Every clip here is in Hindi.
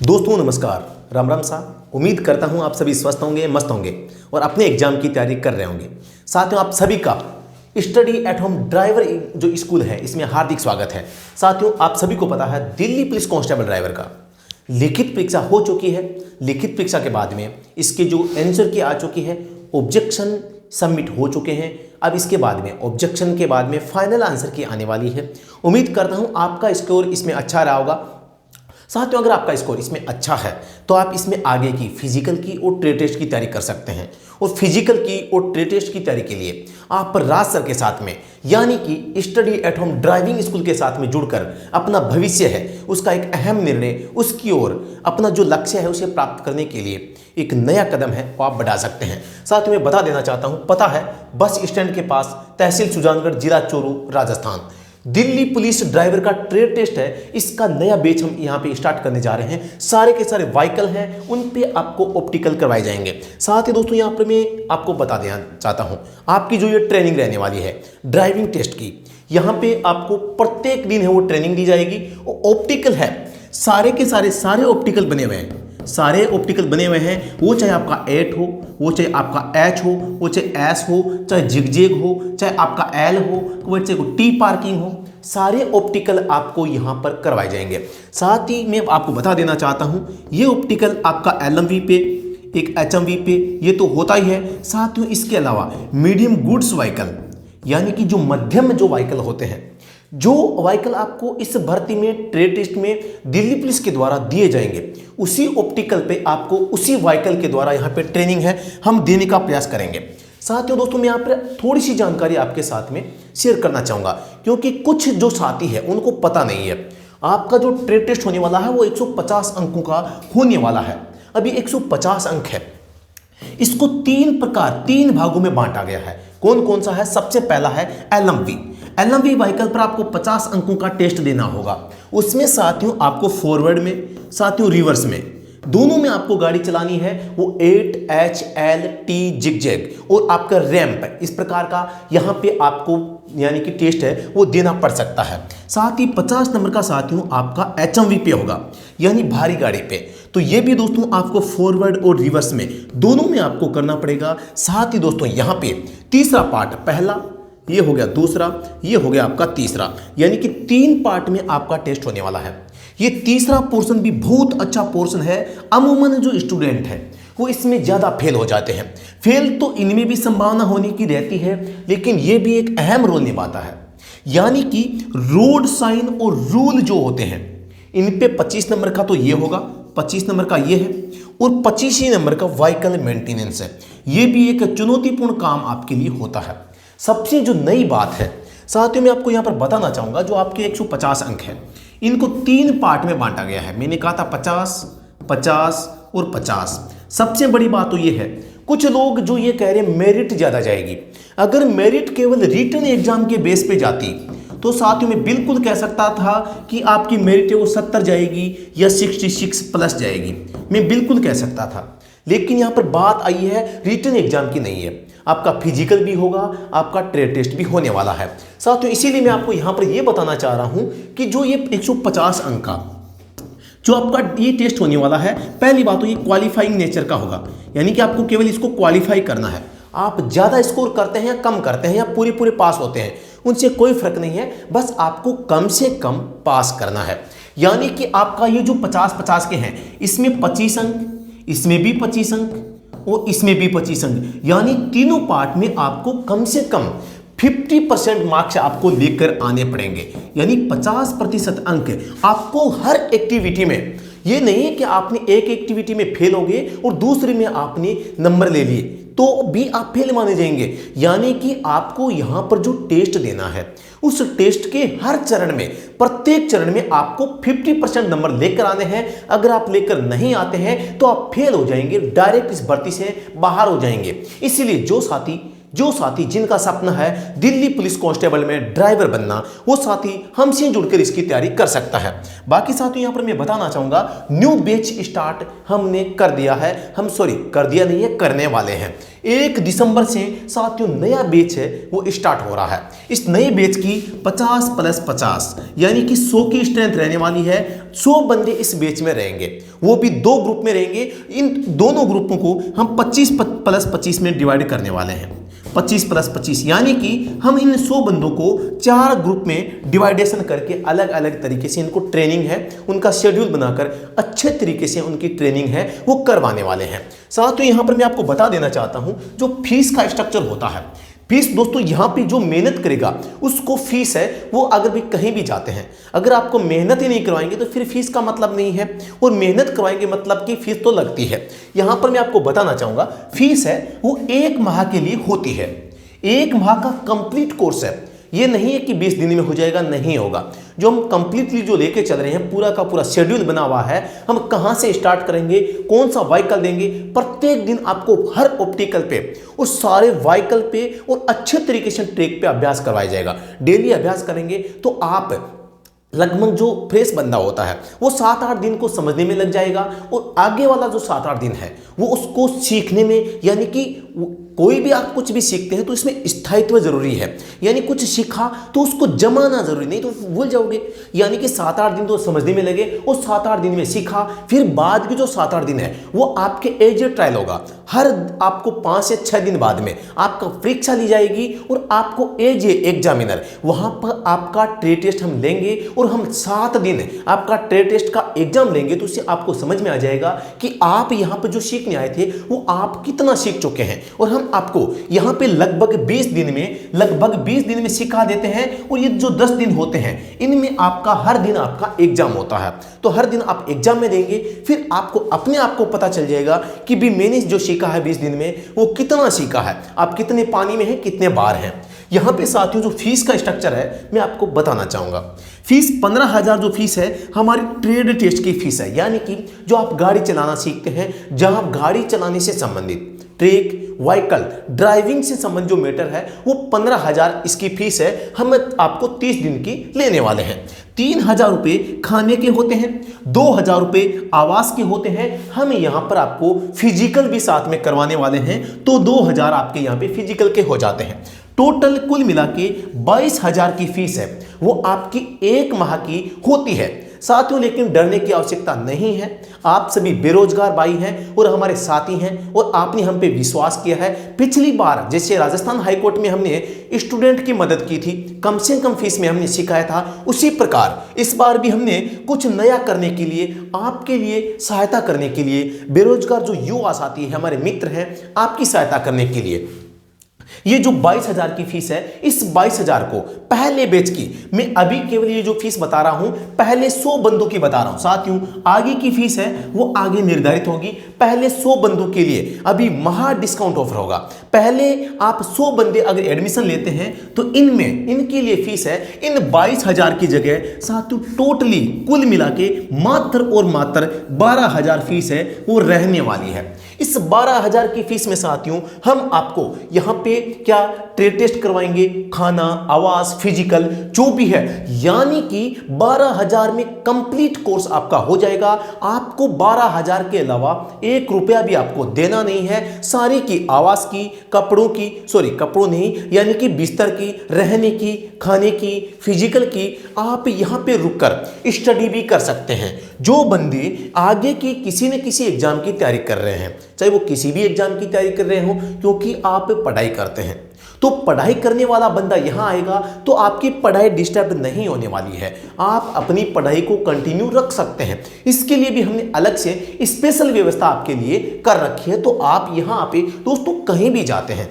दोस्तों नमस्कार, राम राम सा। उम्मीद करता हूं आप सभी स्वस्थ होंगे, मस्त होंगे और अपने एग्जाम की तैयारी कर रहे होंगे। साथियों, आप सभी का स्टडी एट होम ड्राइवर जो स्कूल है इसमें हार्दिक स्वागत है। साथियों, आप सभी को पता है दिल्ली पुलिस कांस्टेबल ड्राइवर का लिखित परीक्षा हो चुकी है। लिखित परीक्षा के बाद में इसके जो आंसर की आ चुकी है, ऑब्जेक्शन सबमिट हो चुके हैं। अब इसके बाद में ऑब्जेक्शन के बाद में फाइनल आंसर की आने वाली है। उम्मीद करता हूं आपका स्कोर इसमें अच्छा रहा होगा। साथियों, अगर आपका स्कोर इसमें अच्छा है तो आप इसमें आगे की फिजिकल की और ट्रेड टेस्ट की तैयारी कर सकते हैं। और फिजिकल की और ट्रेड टेस्ट की तैयारी के लिए आप राज सर के साथ में यानी कि study at home driving school के साथ में जुड़कर अपना भविष्य है उसका एक अहम निर्णय उसकी ओर अपना जो लक्ष्य है उसे प्राप्त करने के लिए एक नया कदम है वो आप बढ़ा सकते हैं। साथ में बता देना चाहता हूं, पता है बस स्टैंड के पास, तहसील सुजानगढ़, जिला चूरू, राजस्थान। दिल्ली पुलिस ड्राइवर का ट्रेड टेस्ट है, इसका नया बैच हम यहाँ पे स्टार्ट करने जा रहे हैं। सारे के सारे व्हीकल हैं उन पे आपको ऑप्टिकल करवाए जाएंगे। साथ ही दोस्तों यहाँ पर मैं आपको बता देना चाहता हूँ, आपकी जो ये ट्रेनिंग रहने वाली है ड्राइविंग टेस्ट की, यहाँ पे आपको प्रत्येक दिन है वो ट्रेनिंग दी जाएगी। और ऑप्टिकल है, सारे के सारे ऑप्टिकल बने हुए हैं, सारे ऑप्टिकल बने हुए हैं। वो चाहे आपका 8 हो, वो चाहे आपका H हो, वो चाहे S हो, चाहे जिगजैग हो, चाहे आपका L हो, वो चाहे टी पार्किंग हो, सारे ऑप्टिकल आपको यहाँ पर करवाए जाएंगे। साथ ही मैं आपको बता देना चाहता हूँ, ये ऑप्टिकल आपका LMV पे, एक HMV पे ये तो होता ही है। साथ ही इसके अलावा मीडियम गुड्स व्हीकल यानी कि जो मध्यम जो व्हीकल होते हैं, जो व्हीकल आपको इस भर्ती में ट्रेड टेस्ट में दिल्ली पुलिस के द्वारा दिए जाएंगे, उसी ऑप्टिकल पे आपको उसी व्हीकल के द्वारा यहाँ पे ट्रेनिंग है हम देने का प्रयास करेंगे। साथियों दोस्तों, मैं यहाँ पर थोड़ी सी जानकारी आपके साथ में शेयर करना चाहूँगा, क्योंकि कुछ जो साथी है उनको पता नहीं है। आपका जो ट्रेड टेस्ट होने वाला है वो 150 अंकों का होने वाला है। अभी 150 अंक है, इसको तीन भागों में बांटा गया है। कौन कौन सा है? सबसे पहला है LMV व्हीकल पर आपको 50 अंकों का टेस्ट देना होगा। उसमें साथियों आपको फॉरवर्ड में, साथियों रिवर्स में, दोनों में आपको गाड़ी चलानी है। वो 8HLT जिगजैग और आपका रैंप, इस प्रकार का यहाँ पे आपको यानी कि टेस्ट है वो देना पड़ सकता है। साथ ही 50 नंबर का साथियों आपका HMV पे होगा यानी भारी गाड़ी पे। तो ये भी दोस्तों आपको फॉरवर्ड और रिवर्स में दोनों में आपको करना पड़ेगा। साथ ही दोस्तों यहाँ पे तीसरा पार्ट, पहला ये हो गया, दूसरा ये हो गया आपका तीसरा, यानी कि 3 पार्ट में आपका टेस्ट होने वाला है। ये तीसरा पोर्शन भी बहुत अच्छा पोर्शन है। अमूमन जो स्टूडेंट है वो इसमें ज़्यादा फेल हो जाते हैं। फेल तो इनमें भी संभावना होने की रहती है, लेकिन ये भी एक अहम रोल निभाता है। यानी कि रोड साइन और रूल जो होते हैं इन पे 25 नंबर का तो ये होगा, 25 नंबर का ये है और 25 ही नंबर का व्हीकल मेंटेनेंस है। ये भी एक चुनौतीपूर्ण काम आपके लिए होता है। सबसे जो नई बात है साथियों, मैं आपको यहाँ पर बताना चाहूँगा, जो आपके 150 अंक हैं इनको 3 पार्ट में बांटा गया है। मैंने कहा था 50, 50 और 50। सबसे बड़ी बात तो ये है, कुछ लोग जो ये कह रहे हैं मेरिट ज़्यादा जाएगी। अगर मेरिट केवल रिटन एग्जाम के बेस पे जाती तो साथियों में बिल्कुल कह सकता था कि आपकी मेरिट है वो 70 जाएगी या 66 प्लस जाएगी, मैं बिल्कुल कह सकता था। लेकिन यहाँ पर बात आई है रिटन एग्जाम की नहीं है, आपका फिजिकल भी होगा, आपका ट्रेड टेस्ट भी होने वाला है। साथियों इसीलिए मैं आपको यहाँ पर यह बताना चाह रहा हूँ कि जो ये 150 अंक का जो आपका ये टेस्ट होने वाला है, पहली बात तो ये क्वालिफाइंग नेचर का होगा, यानी कि आपको केवल इसको क्वालिफाई करना है। आप ज़्यादा स्कोर करते हैं या कम करते हैं या पूरे पास होते हैं, उनसे कोई फर्क नहीं है, बस आपको कम से कम पास करना है। यानी कि आपका ये जो 50-50 के हैं, इसमें 25 अंक, इसमें भी 25 अंक और इसमें भी 25 अंक, यानी तीनों पार्ट में आपको कम से कम 50% मार्क्स आपको लेकर आने पड़ेंगे। यानी 50% अंक आपको हर एक्टिविटी में। ये नहीं है कि आपने एक एक्टिविटी में फेल हो गए और दूसरे में आपने नंबर ले लिए तो भी आप फेल माने जाएंगे। यानी कि आपको यहाँ पर जो टेस्ट देना है उस टेस्ट के हर चरण में, प्रत्येक चरण में आपको 50% नंबर लेकर आने हैं। अगर आप लेकर नहीं आते हैं तो आप फेल हो जाएंगे, डायरेक्ट इस भर्ती से बाहर हो जाएंगे। इसीलिए जो साथी जो साथी जिनका सपना है दिल्ली पुलिस कांस्टेबल में ड्राइवर बनना, वो साथी हमसे जुड़कर इसकी तैयारी कर सकता है। बाकी साथियों यहाँ पर मैं बताना चाहूँगा, न्यू बैच स्टार्ट हमने कर दिया है, कर दिया नहीं है, करने वाले हैं। 1 दिसंबर से साथियों नया बैच है वो स्टार्ट हो रहा है। इस नए बैच की 50+50 यानी कि 100 की स्ट्रेंथ रहने वाली है। 100 बंदे इस बैच में रहेंगे, वो भी 2 ग्रुप में रहेंगे। इन दोनों ग्रुपों को हम 25+25 में डिवाइड करने वाले हैं। 25+25 यानी कि हम इन 100 बंदों को 4 ग्रुप में डिवाइडेशन करके अलग अलग तरीके से इनको ट्रेनिंग है, उनका शेड्यूल बनाकर अच्छे तरीके से उनकी ट्रेनिंग है वो करवाने वाले हैं। साथियों यहाँ पर मैं आपको बता देना चाहता हूँ जो फीस का स्ट्रक्चर होता है। फीस दोस्तों यहाँ पे जो मेहनत करेगा उसको फीस है वो, अगर भी कहीं भी जाते हैं, अगर आपको मेहनत ही नहीं करवाएंगे तो फिर फीस का मतलब नहीं है, और मेहनत करवाएंगे मतलब कि फीस तो लगती है। यहाँ पर मैं आपको बताना चाहूँगा फीस है वो 1 माह के लिए होती है। 1 माह का कंप्लीट कोर्स है, ये नहीं है कि 20 दिन में हो जाएगा, नहीं होगा। जो हम कंप्लीटली जो लेके चल रहे हैं, पूरा का पूरा शेड्यूल बना हुआ है, हम कहां से स्टार्ट करेंगे, कौन सा व्हीकल देंगे, प्रत्येक दिन आपको हर ऑप्टिकल पे उस सारे व्हीकल पे और अच्छे तरीके से ट्रैक पे अभ्यास करवाया जाएगा। डेली अभ्यास करेंगे तो आप लगभग जो फ्रेश बंदा होता है वो 7-8 दिन को समझने में लग जाएगा, और आगे वाला जो 7-8 दिन है वो उसको सीखने में, यानी कि कोई भी आप कुछ भी सीखते हैं तो इसमें स्थायित्व जरूरी है, यानी कुछ सीखा तो उसको जमाना जरूरी, नहीं तो भूल जाओगे। यानी कि 7-8 दिन तो समझने में लगे और 7-8 दिन में सीखा, फिर बाद के जो 7-8 दिन है वो आपके एज ट्रायल होगा। हर आपको 5 से 6 दिन बाद में आपका परीक्षा ली जाएगी और आपको एज एग्जामिनर वहां पर आपका ट्रेड टेस्ट हम लेंगे, और हम 7 दिन आपका ट्रेड टेस्ट का एग्जाम लेंगे, तो उससे आपको समझ में आ जाएगा कि आप यहाँ पर जो सीखने आए थे वो आप कितना सीख चुके हैं। और हम आपको यहाँ पे लगभग 20 दिन में सिखा देते हैं, और ये जो 10 दिन होते हैं इनमें आपका हर दिन आपका एग्जाम होता है। तो हर दिन आप एग्जाम में देंगे, फिर आपको अपने आप को पता चल जाएगा कि भी मैंने जो सीखा है 20 दिन में वो कितना सीखा है, आप कितने पानी में हैं, कितने बार हैं। यहाँ पे साथियों जो फीस का स्ट्रक्चर है मैं आपको बताना चाहूँगा। फीस 15,000 जो फीस है हमारी ट्रेड टेस्ट की फीस है, यानी कि जो आप गाड़ी चलाना सीखते हैं, जहाँ आप गाड़ी चलाने से संबंधित ट्रैक व्हीकल ड्राइविंग से संबंधित जो मैटर है वो 15,000 इसकी फीस है। हम आपको 30 दिन की लेने वाले हैं। 3,000 रुपये खाने के होते हैं, 2,000 रुपये आवास के होते हैं। हम यहाँ पर आपको फिजिकल भी साथ में करवाने वाले हैं, तो 2,000 आपके यहाँ पे फिजिकल के हो जाते हैं। टोटल कुल मिला के 22,000 की फीस है वो आपकी 1 माह की होती है। साथियों लेकिन डरने की आवश्यकता नहीं है, आप सभी बेरोजगार भाई हैं और हमारे साथी हैं, और आपने हम पे विश्वास किया है। पिछली बार जैसे राजस्थान हाईकोर्ट में हमने स्टूडेंट की मदद की थी, कम से कम फीस में हमने सिखाया था, उसी प्रकार इस बार भी हमने कुछ नया करने के लिए, आपके लिए सहायता करने के लिए, बेरोजगार जो युवा साथी है, हमारे मित्र हैं, आपकी सहायता करने के लिए ये जो 22,000 की फीस है, इस 22,000 को पहले बैच की मैं अभी केवल ये जो फीस बता रहा हूं पहले 100 बंदों की बता रहा हूं। साथियों आगे की फीस है वो आगे निर्धारित होगी। पहले 100 बंदों के लिए अभी महा डिस्काउंट ऑफर होगा। पहले आप 100 बंदे अगर एडमिशन लेते हैं तो इनमें इनके लिए फीस है इन 22,000 की जगह साथियों टोटली कुल मिला के मात्र और मात्र 12,000 फीस है वो रहने वाली है। इस 12,000 की फीस में साथियों हम आपको यहाँ पे क्या ट्रेड टेस्ट करवाएंगे, खाना, आवास, फिजिकल जो भी है, यानी कि 12,000 में कंप्लीट कोर्स आपका हो जाएगा। आपको 12,000 के अलावा 1 रुपया भी आपको देना नहीं है। सारी की आवास की, कपड़ों की, कपड़ों नहीं यानी कि बिस्तर की, रहने की, खाने की, फिजिकल की, आप यहाँ पे रुककर स्टडी भी कर सकते हैं। जो बंदे आगे की किसी न किसी एग्जाम की तैयारी कर रहे हैं, चाहे वो किसी भी एग्जाम की तैयारी कर रहे हो, क्योंकि आप पढ़ाई करते हैं, तो पढ़ाई करने वाला बंदा यहां आएगा तो आपकी पढ़ाई डिस्टर्ब नहीं होने वाली है। आप अपनी पढ़ाई को कंटिन्यू रख सकते हैं। इसके लिए भी हमने अलग से स्पेशल व्यवस्था आपके लिए कर रखी है। तो आप यहां पे दोस्तों कहीं भी जाते हैं,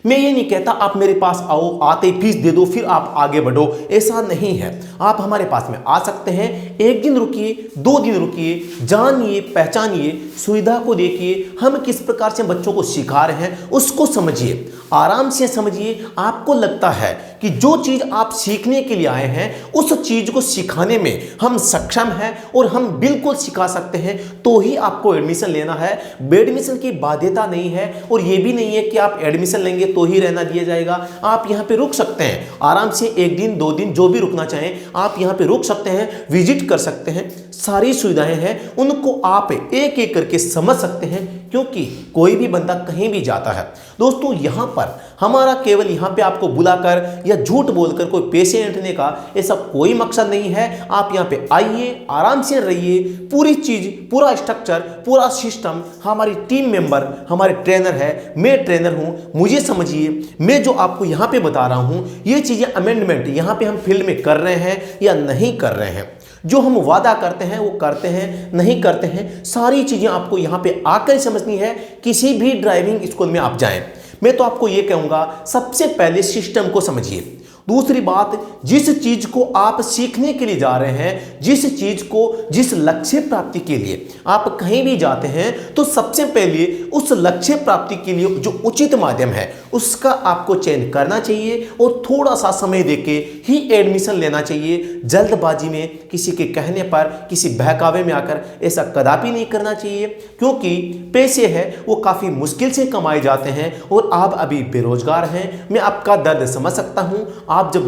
मैं ये नहीं कहता आप मेरे पास आओ, आते फीस दे दो फिर आप आगे बढ़ो, ऐसा नहीं है। आप हमारे पास में आ सकते हैं, एक दिन रुकिए, 2 दिन रुकिए, जानिए, पहचानिए, सुविधा को देखिए, हम किस प्रकार से बच्चों को सिखा रहे हैं उसको समझिए, आराम से समझिए। आपको लगता है कि जो चीज़ आप सीखने के लिए आए हैं उस चीज़ को सिखाने में हम सक्षम हैं और हम बिल्कुल सिखा सकते हैं, तो ही आपको एडमिशन लेना है। एडमिशन की बाध्यता नहीं है और ये भी नहीं है कि आप एडमिशन लेंगे तो ही रहना दिया जाएगा। आप यहाँ पे रुक सकते हैं आराम से, 1 दिन 2 दिन जो भी रुकना चाहें आप यहाँ पे रुक सकते हैं, विजिट कर सकते हैं। सारी सुविधाएं हैं, उनको आप एक एक करके समझ सकते हैं, क्योंकि कोई भी बंदा कहीं भी जाता है दोस्तों। यहाँ पर हमारा केवल यहाँ पे आपको बुलाकर या झूठ बोलकर कोई पैसे ऐंठने का ऐसा कोई मकसद नहीं है। आप यहाँ पे आइए, आराम से रहिए, पूरी चीज़, पूरा स्ट्रक्चर, पूरा सिस्टम, हमारी टीम मेंबर, हमारे ट्रेनर है, मैं ट्रेनर हूँ, मुझे समझिए। मैं जो आपको यहाँ पे बता रहा हूँ ये चीज़ें अमेंडमेंट यहाँ पे हम फील्ड में कर रहे हैं या नहीं कर रहे हैं। जो हम वादा करते हैं वो करते हैं, नहीं करते हैं, सारी चीज़ें आपको यहाँ पे आकर समझनी है। किसी भी ड्राइविंग स्कूल में आप जाएं, मैं तो आपको ये कहूँगा सबसे पहले सिस्टम को समझिए। दूसरी बात, जिस चीज को आप सीखने के लिए जा रहे हैं, जिस चीज को, जिस लक्ष्य प्राप्ति के लिए आप कहीं भी जाते हैं, तो सबसे पहले उस लक्ष्य प्राप्ति के लिए जो उचित माध्यम है उसका आपको चयन करना चाहिए और थोड़ा सा समय देके ही एडमिशन लेना चाहिए। जल्दबाजी में, किसी के कहने पर, किसी बहकावे में आकर ऐसा कदापि नहीं करना चाहिए, क्योंकि पैसे हैं वो काफ़ी मुश्किल से कमाए जाते हैं और आप अभी बेरोजगार हैं। मैं आपका दर्द समझ सकता हूँ। आप जब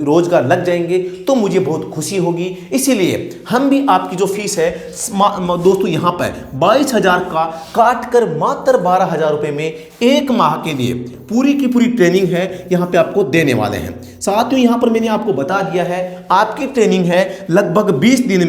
रोजगार लग जाएंगे तो मुझे बहुत खुशी होगी। इसीलिए हम भी आपकी जो फीस है दोस्तों यहाँ पर 22,000 का काट कर मात्र 12,000 रुपये में 1 माह के लिए पूरी की पूरी ट्रेनिंग है यहाँ पे आपको देने वाले हैं। साथ ही यहाँ पर मैंने आपको बता दिया है आपकी ट्रेनिंग है लगभग 20 दिन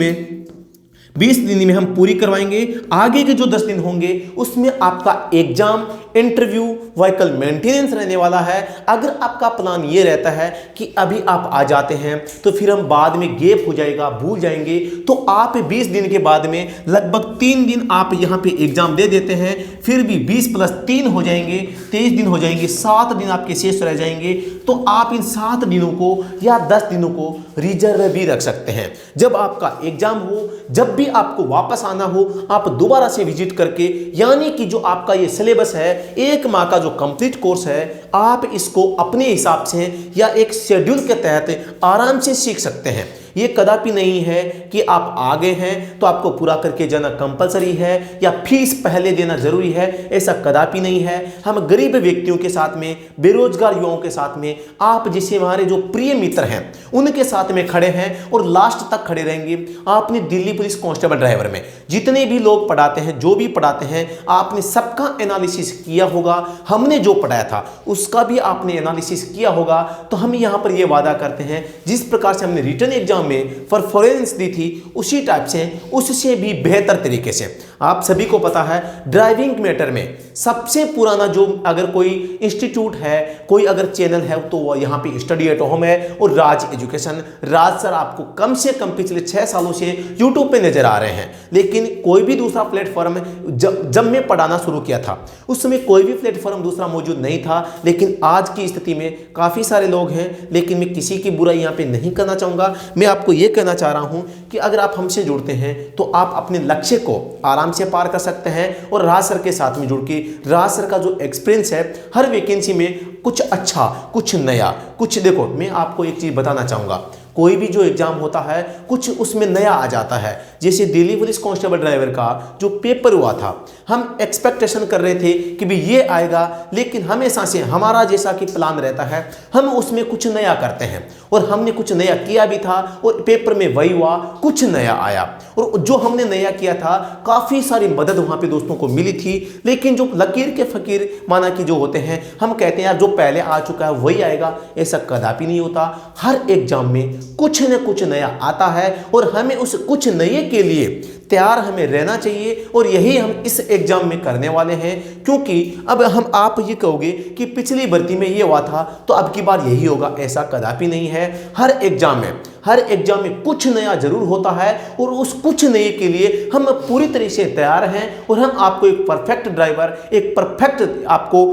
में हम पूरी करवाएंगे। आगे के जो 10 दिन होंगे उसमें आपका एग्जाम, इंटरव्यू, व्हीकल मेंटेनेंस रहने वाला है। अगर आपका प्लान ये रहता है कि अभी आप आ जाते हैं तो फिर हम बाद में गैप हो जाएगा, भूल जाएंगे, तो आप 20 दिन के बाद में लगभग 3 दिन आप यहाँ पे एग्जाम दे देते हैं, फिर भी 20 + 3 हो जाएंगे, 23 दिन हो जाएंगे, 7 दिन आपके शेष रह जाएंगे। तो आप इन 7 दिनों को या 10 दिनों को रिजर्व भी रख सकते हैं। जब आपका एग्जाम हो, जब भी आपको वापस आना हो, आप दोबारा से विजिट करके, यानी कि जो आपका ये सिलेबस है 1 माह का जो कंप्लीट कोर्स है, आप इसको अपने हिसाब से या एक शेड्यूल के तहत आराम से सीख सकते हैं। ये कदापि नहीं है कि आप आगे हैं तो आपको पूरा करके जाना कंपलसरी है या फीस पहले देना जरूरी है, ऐसा कदापि नहीं है। हम गरीब व्यक्तियों के साथ में, बेरोजगार युवाओं के साथ में, आप जैसे हमारे जो प्रिय मित्र हैं उनके साथ में खड़े हैं और लास्ट तक खड़े रहेंगे। आपने दिल्ली पुलिस कांस्टेबल ड्राइवर में जितने भी लोग पढ़ाते हैं, जो भी पढ़ाते हैं, आपने सबका एनालिसिस किया होगा। हमने जो पढ़ाया था उसका भी आपने एनालिसिस किया होगा। तो हम यहाँ पर ये वादा करते हैं जिस प्रकार से हमने रिटर्न एग्जाम में परफॉर्मेंस दी थी उसी टाइप से, उससे भी बेहतर तरीके से। आप सभी को पता है ड्राइविंग मैटर में सबसे पुराना जो अगर कोई इंस्टीट्यूट है, कोई अगर चैनल है तो वो यहाँ पे स्टडी एट होम है और राज एजुकेशन। राज सर आपको कम से कम पिछले 6 सालों से यूट्यूब पे नजर आ रहे हैं, लेकिन कोई भी दूसरा प्लेटफॉर्म जब मैं पढ़ाना शुरू किया था उस समय कोई भी प्लेटफॉर्म दूसरा मौजूद नहीं था। लेकिन आज की स्थिति में काफ़ी सारे लोग हैं, लेकिन मैं किसी की बुराई यहाँ पे नहीं करना चाहूँगा। मैं आपको ये कहना चाह रहा हूँ कि अगर आप हमसे जुड़ते हैं तो आप अपने लक्ष्य को आराम से पार कर सकते हैं। और राज सर के साथ में जुड़ के, राज सर का जो एक्सपीरियंस है हर वैकेंसी में कुछ अच्छा, कुछ नया, कुछ, देखो मैं आपको एक चीज़ बताना चाहूँगा, कोई भी जो एग्जाम होता है कुछ उसमें नया आ जाता है। जैसे दिल्ली पुलिस कांस्टेबल ड्राइवर का जो पेपर हुआ था, हम एक्सपेक्टेशन कर रहे थे कि भी ये आएगा, लेकिन हमेशा से हमारा जैसा कि प्लान रहता है हम उसमें कुछ नया करते हैं और हमने कुछ नया किया भी था और पेपर में वही हुआ, कुछ नया आया। और जो हमने नया किया था काफ़ी सारी मदद वहाँ पे दोस्तों को मिली थी। लेकिन जो लकीर के फकीर माना कि जो होते हैं, हम कहते हैं यार जो पहले आ चुका है वही आएगा, ऐसा कदापि नहीं होता। हर एग्जाम में कुछ न कुछ नया आता है और हमें उस कुछ नए के लिए तैयार हमें रहना चाहिए। और यही हम इस एग्जाम में करने वाले हैं, क्योंकि अब हम आप ये कहोगे कि पिछली भर्ती में ये हुआ था तो अब की बार यही होगा, ऐसा कदापि नहीं है। हर एग्जाम में कुछ नया जरूर होता है और उस कुछ नए के लिए हम पूरी तरीके से तैयार हैं और हम आपको एक परफेक्ट ड्राइवर, एक परफेक्ट आपको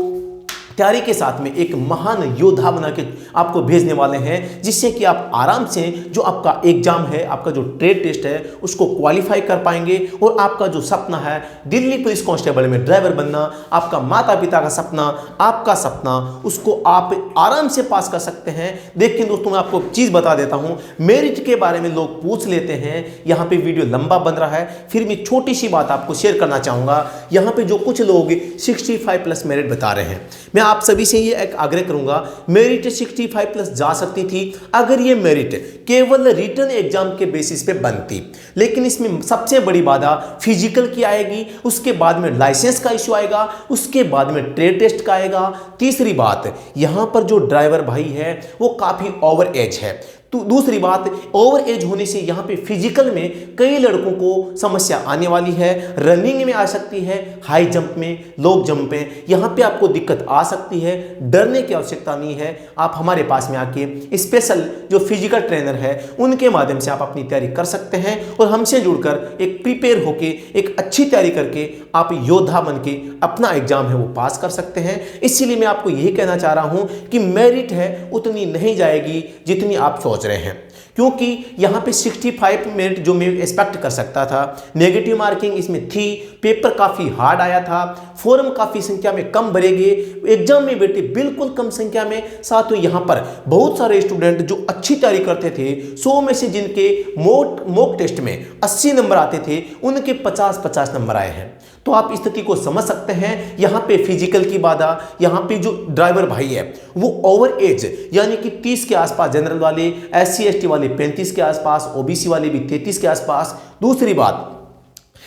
तैयारी के साथ में एक महान योद्धा बना के आपको भेजने वाले हैं, जिससे कि आप आराम से जो आपका एग्जाम है, आपका जो ट्रेड टेस्ट है, उसको क्वालिफाई कर पाएंगे और आपका जो सपना है दिल्ली पुलिस कांस्टेबल में ड्राइवर बनना, आपका माता पिता का सपना, आपका सपना, उसको आप आराम से पास कर सकते हैं। लेकिन दोस्तों मैं आपको चीज़ बता देता हूं, मेरिट के बारे में लोग पूछ लेते हैं। यहाँ पे वीडियो लंबा बन रहा है, फिर मैं छोटी सी बात आपको शेयर करना चाहूँगा। यहाँ पे जो कुछ लोग 65 प्लस मेरिट बता रहे हैं, मैं आप सभी से ये एक आग्रह करूंगा, मेरिट 65 प्लस जा सकती थी अगर ये मेरिट केवल रिटन एग्जाम के बेसिस पे बनती। लेकिन इसमें सबसे बड़ी बाधा फिजिकल की आएगी, उसके बाद में लाइसेंस का इश्यू आएगा, उसके बाद में ट्रेड टेस्ट का आएगा। तीसरी बात, यहां पर जो ड्राइवर भाई है वो काफी ओवर एज है। तो दूसरी बात, ओवर एज होने से यहाँ पे फिजिकल में कई लड़कों को समस्या आने वाली है। रनिंग में आ सकती है, हाई जंप में, लॉन्ग जंप में, यहाँ पे आपको दिक्कत आ सकती है। डरने की आवश्यकता नहीं है, आप हमारे पास में आके स्पेशल जो फिजिकल ट्रेनर है उनके माध्यम से आप अपनी तैयारी कर सकते हैं और हमसे जुड़कर एक प्रिपेयर होके एक अच्छी तैयारी करके आप योद्धा बन के अपना एग्जाम है वो पास कर सकते हैं। इसीलिए मैं आपको यही कहना चाह रहा हूँ कि मेरिट है उतनी नहीं जाएगी जितनी आप सोच रहे हैं, क्योंकि यहाँ पे 65 मिनट जो मैं एक्सपेक्ट कर सकता था, नेगेटिव मार्किंग इसमें थी, पेपर काफ़ी हार्ड आया था, फॉर्म काफ़ी संख्या में कम भरेगे, एग्जाम में बेटे बिल्कुल कम संख्या में। साथ ही यहाँ पर बहुत सारे स्टूडेंट जो अच्छी तैयारी करते थे, 100 में से जिनके मॉक टेस्ट में 80 नंबर आते थे, उनके 50-50 नंबर आए हैं। तो आप स्थिति को समझ सकते हैं। यहाँ पे फिजिकल की बाधा, यहाँ पे जो ड्राइवर भाई है वो ओवर एज यानी कि 30 के आसपास, जनरल वाले, SC ST वाले 35 के आसपास, OBC वाले भी 33 के आसपास। दूसरी बात,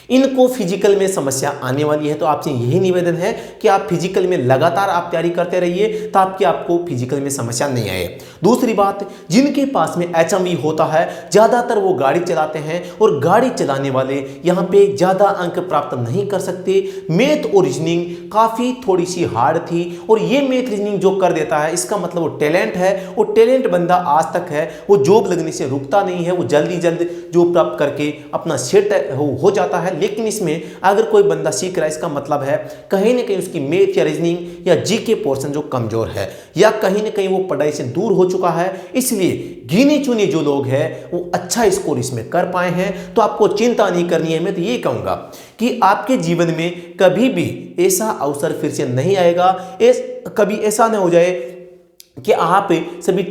इनको फिजिकल में समस्या आने वाली है, तो आपसे यही निवेदन है कि आप फिजिकल में लगातार आप तैयारी करते रहिए ताकि आपको फिजिकल में समस्या नहीं आए। दूसरी बात, जिनके पास में HMV होता है ज़्यादातर वो गाड़ी चलाते हैं और गाड़ी चलाने वाले यहाँ पे ज़्यादा अंक प्राप्त नहीं कर सकते। मैथ और रीजनिंग काफ़ी थोड़ी सी हार्ड थी और ये मैथ रीजनिंग जो कर देता है इसका मतलब वो टैलेंट है, वो टैलेंट बंदा आज तक है, वो जॉब लगने से रुकता नहीं है, वो जल्दी जॉब प्राप्त करके अपना सेट हो जाता है। लेकिन इसमें अगर कोई बंदा सीख रहा है, इसका मतलब है कहीं ना कहीं उसकी मैथ या रीजनिंग या जीके पोर्शन जो कमजोर है या कहीं ना कहीं वो पढ़ाई से दूर हो चुका है। इसलिए गिने चुने जो लोग हैं वो अच्छा स्कोर इसमें कर पाए हैं, तो आपको चिंता नहीं करनी है। मैं तो ये कहूँगा कि आपके जीवन में कभी भी ऐसा अवसर फिर से नहीं आएगा, कभी ऐसा ना हो जाए कि आप सभी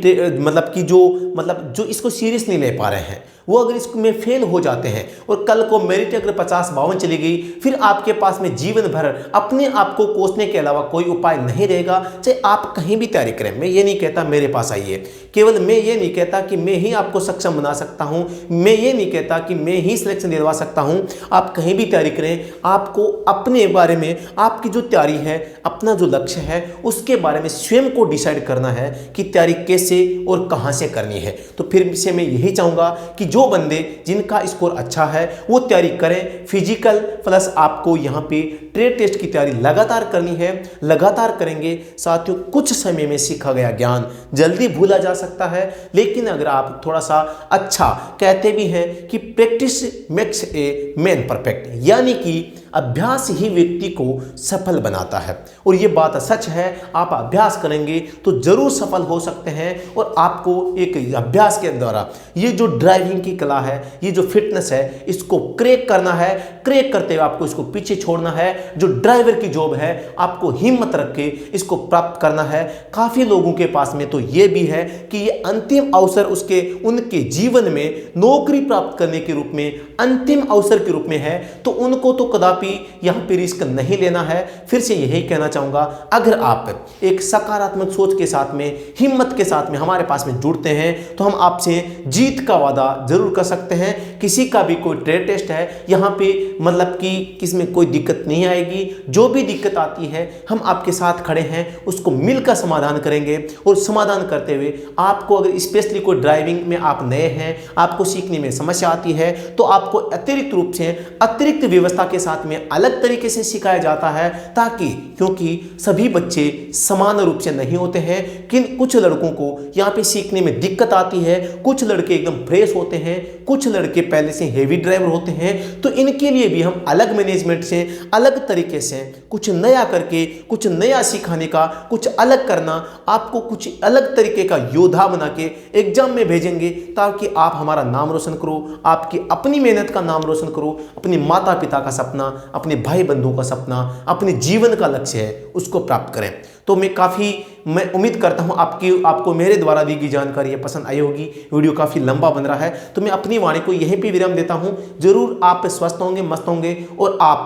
जो इसको सीरियस नहीं ले पा रहे हैं, वो अगर इसमें फेल हो जाते हैं और कल को मेरिट अगर 50-52 चली गई, फिर आपके पास में जीवन भर अपने आप को कोसने के अलावा कोई उपाय नहीं रहेगा। चाहे आप कहीं भी तैयारी करें, मैं ये नहीं कहता मेरे पास आइए, केवल मैं ये नहीं कहता कि मैं ही आपको सक्षम बना सकता हूँ, मैं ये नहीं कहता कि मैं ही सिलेक्शन दिलवा सकता हूँ। आप कहीं भी तैयारी करें, आपको अपने बारे में, आपकी जो तैयारी है, अपना जो लक्ष्य है, उसके बारे में स्वयं को डिसाइड करना है कि तैयारी कैसे और कहाँ से करनी है। तो फिर से मैं यही चाहूँगा कि जो बंदे जिनका स्कोर अच्छा है वो तैयारी करें। फिजिकल प्लस आपको यहाँ पे ट्रेड टेस्ट की तैयारी लगातार करनी है, लगातार करेंगे। साथियों, कुछ समय में सीखा गया ज्ञान जल्दी भूला जा सकता है, लेकिन अगर आप थोड़ा सा अच्छा, कहते भी हैं कि practice makes a man perfect, यानी कि अभ्यास ही व्यक्ति को सफल बनाता है। और ये बात सच है, आप अभ्यास करेंगे तो जरूर सफल हो सकते हैं। और आपको एक अभ्यास के द्वारा ये जो ड्राइविंग की कला है, ये जो फिटनेस है, इसको क्रैक करना है। क्रैक करते हुए आपको इसको पीछे छोड़ना है। जो ड्राइवर की जॉब है, आपको हिम्मत रख के इसको प्राप्त करना है। काफ़ी लोगों के पास में तो ये भी है कि ये अंतिम अवसर उनके जीवन में नौकरी प्राप्त करने के रूप में, अंतिम अवसर के रूप में है, तो उनको तो कदापि यहाँ पे रिस्क नहीं लेना है। फिर से यही कहना चाहूँगा, अगर आप एक सकारात्मक सोच के साथ में, हिम्मत के साथ में हमारे पास में जुड़ते हैं, तो हम आपसे जीत का वादा जरूर कर सकते हैं। किसी का भी कोई ट्रेड टेस्ट है, यहाँ पे मतलब कि किसमें कोई दिक्कत नहीं आएगी। जो भी दिक्कत आती है हम आपके साथ खड़े हैं, उसको मिलकर समाधान करेंगे। और समाधान करते हुए आपको, अगर स्पेशली कोई ड्राइविंग में आप नए हैं, आपको सीखने में समस्या आती है, तो आपको अतिरिक्त रूप से, अतिरिक्त व्यवस्था के साथ में में अलग तरीके से सिखाया जाता है, ताकि क्योंकि सभी बच्चे समान रूप से नहीं होते हैं, कि कुछ लड़कों को यहाँ पे सीखने में दिक्कत आती है, कुछ लड़के एकदम फ्रेश होते हैं, कुछ लड़के पहले से हेवी ड्राइवर होते हैं। तो इनके लिए भी हम अलग मैनेजमेंट से, अलग तरीके से कुछ नया करके, कुछ नया सिखाने का, कुछ अलग करना, आपको कुछ अलग तरीके का योद्धा बना के एग्जाम में भेजेंगे, ताकि आप हमारा नाम रोशन करो, आपकी अपनी मेहनत का नाम रोशन करो, अपने माता पिता का सपना, अपने भाई बंधुओं का सपना, अपने जीवन का लक्ष्य है उसको प्राप्त करें। तो मैं उम्मीद करता हूं आपको मेरे द्वारा दी गई जानकारी ये पसंद आई होगी। वीडियो काफ़ी लंबा बन रहा है, तो मैं अपनी वाणी को यहीं पे विराम देता हूं। जरूर आप स्वस्थ होंगे, मस्त होंगे, और आप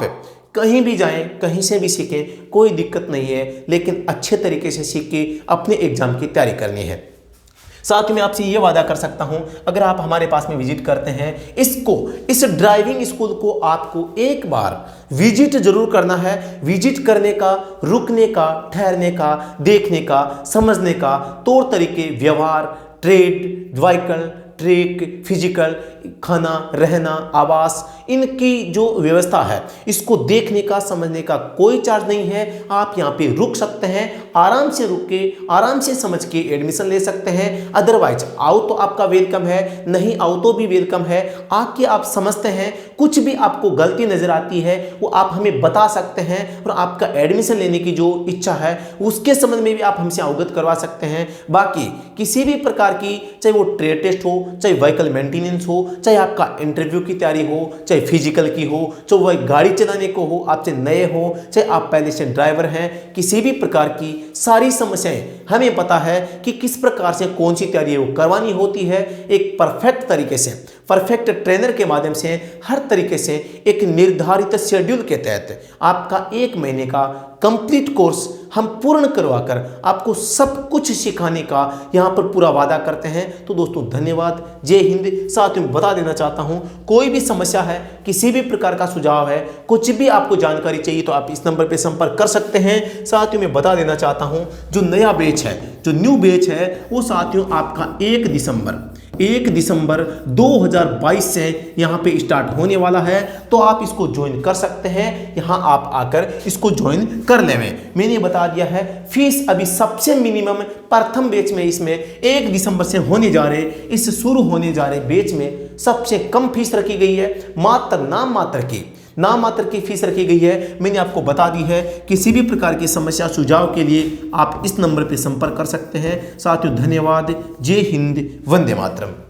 कहीं भी जाएं, कहीं से भी सीखें, कोई दिक्कत नहीं है, लेकिन अच्छे तरीके से सीख के अपने एग्जाम की तैयारी करनी है। साथ ही मैं आपसे ये वादा कर सकता हूं, अगर आप हमारे पास में विजिट करते हैं, इस ड्राइविंग स्कूल को आपको एक बार विजिट जरूर करना है। विजिट करने का, रुकने का, ठहरने का, देखने का, समझने का, तौर तरीके, व्यवहार, ट्रेड, व्हीकल, ट्रैक, फिजिकल, खाना, रहना, आवास, इनकी जो व्यवस्था है, इसको देखने का, समझने का कोई चार्ज नहीं है। आप यहाँ पे रुक सकते हैं, आराम से रुक के, आराम से समझ के एडमिशन ले सकते हैं। अदरवाइज आओ तो आपका वेलकम है, नहीं आओ तो भी वेलकम है। आके आप समझते हैं, कुछ भी आपको गलती नजर आती है वो आप हमें बता सकते हैं, और आपका एडमिशन लेने की जो इच्छा है उसके संबंध में भी आप हमसे अवगत करवा सकते हैं। बाकी किसी भी प्रकार की, चाहे वो ट्रेड टेस्ट हो, चाहे व्हीकल मेंटेनेंस हो, चाहे आपका इंटरव्यू की तैयारी हो, चाहे फिजिकल की हो, चाहे वह गाड़ी चलाने को हो, आपसे नए हो, चाहे आप पहले से ड्राइवर हैं, किसी भी प्रकार की सारी समस्याएं हमें पता है कि किस प्रकार से कौन सी तैयारी वो करवानी होती है। एक परफेक्ट तरीके से, परफेक्ट ट्रेनर के माध्यम से, हर तरीके से एक निर्धारित शेड्यूल के तहत आपका 1 महीने का कंप्लीट कोर्स हम पूर्ण करवाकर आपको सब कुछ सिखाने का यहाँ पर पूरा वादा करते हैं। तो दोस्तों धन्यवाद, जय हिंद। साथ में बता देना चाहता हूँ, कोई भी समस्या है, किसी भी प्रकार का सुझाव है, कुछ भी आपको जानकारी चाहिए, तो आप इस नंबर पर संपर्क कर सकते हैं। साथियों मैं बता देना चाहता हूँ, जो नया बैच है, जो न्यू बैच है, वो साथियों आपका 1 दिसंबर 2022 से यहाँ पे स्टार्ट होने वाला है। तो आप इसको ज्वाइन कर सकते हैं, यहाँ आप आकर इसको ज्वाइन कर लें। मैंने बता दिया है, फीस अभी सबसे मिनिमम प्रथम बैच में, इसमें 1 दिसंबर से होने जा रहे, इस शुरू होने जा रहे बैच में सबसे कम फीस रखी गई है। नाम मात्र की फीस रखी गई है। मैंने आपको बता दी है, किसी भी प्रकार की समस्या सुझाव के लिए आप इस नंबर पर संपर्क कर सकते हैं। साथियों धन्यवाद, जय हिंद, वंदे मातरम।